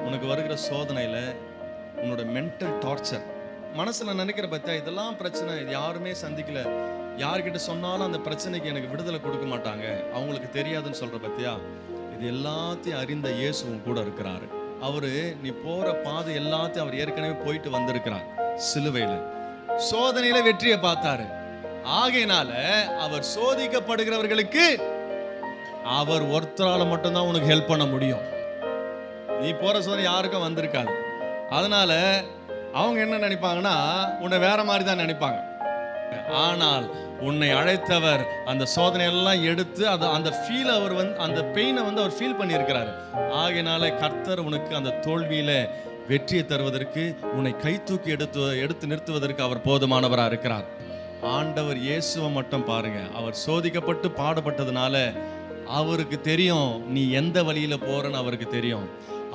உனக்கு வருகிற சோதனையில உன்னோட மென்டல் டார்ச்சர், மனசுல நினைக்கிற பத்தியா இதெல்லாம் பிரச்சனை, இது யாருமே சந்திக்கல, யார்கிட்ட சொன்னாலும் அந்த பிரச்சனைக்கு எனக்கு விடுதலை கொடுக்க மாட்டாங்க, அவங்களுக்கு தெரியாதுன்னு சொல்ற பத்தியா, இது எல்லாத்தையும் அறிந்த இயேசு உன் கூட இருக்கிறாரு. அவரு நீ போற பாதை எல்லாத்தையும் அவர் ஏற்கனவே போயிட்டு வந்திருக்கிறார். சிலுவையில சோதனையில வெற்றியை பார்த்தாரு. ஆகையினால அவர் சோதிக்கப்படுகிறவர்களுக்கு அவர் ஒருத்தரால மட்டும்தான் உனக்கு ஹெல்ப் பண்ண முடியும். நீ போற சோதனை யாருக்கும் வந்திருக்காது. அதனால அவங்க என்ன நினைப்பாங்கன்னா உன்னை வேற மாதிரி தான் நினைப்பாங்க. ஆனால் உன்னை அழைத்தவர் அந்த சோதனை எல்லாம் எடுத்து அந்த ஃபீல் அவர் அந்த பெயினை அவர் ஃபீல் பண்ணியிருக்கிறாரு. ஆகையினால கர்த்தர் உனக்கு அந்த தோல்வியில வெற்றியை தருவதற்கு, உன்னை கை தூக்கி எடுத்து நிறுத்துவதற்கு அவர் போதுமானவராக இருக்கிறார். ஆண்டவர் இயேசுவை மட்டும் பாருங்க. அவர் சோதிக்கப்பட்டு பாடுபட்டதுனால அவருக்கு தெரியும் நீ எந்த வழியில போறன்னு அவருக்கு தெரியும்.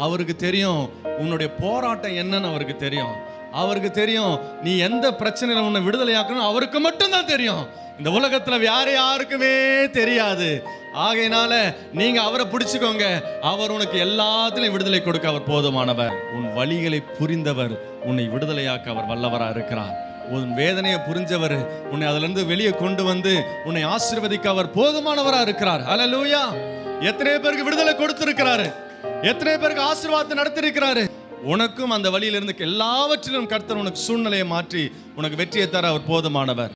அவருக்கு தெரியும் உன்னுடைய போராட்டம் என்னன்னு அவருக்கு தெரியும். அவருக்கு தெரியும் நீ எந்த பிரச்சனையில உன்னை விடுதலையாக்கணும் அவருக்கு மட்டும்தான் தெரியும். இந்த உலகத்துல வேற யாருக்குமே தெரியாது. ஆகையினால நீங்க அவரை பிடிச்சுக்கோங்க. அவர் உனக்கு எல்லாத்திலையும் விடுதலை கொடுக்க அவர் போதுமானவர். உன் வழிகளை புரிந்தவர் உன்னை விடுதலையாக்க அவர் வல்லவரா இருக்கிறார். உன் வேதனையை புரிஞ்சவர் உன்னை அதுல இருந்து வெளியே கொண்டு வந்து உன்னை ஆசீர்வதிக்க அவர் போதுமானவரா இருக்கிறார். ஹல்லேலூயா! எத்தனை பேருக்கு விடுதலை கொடுத்திருக்கிறாரு, எத்தனை பேருக்கு ஆசீர்வாதத்தை நடத்திருக்கிறாரு. உனக்கும் அந்த வழியிலிருந்து எல்லாவற்றிலும் கர்த்தர் உனக்கு சூழ்நிலையை மாற்றி உனக்கு வெற்றியை தர அவர் போதுமானவர்.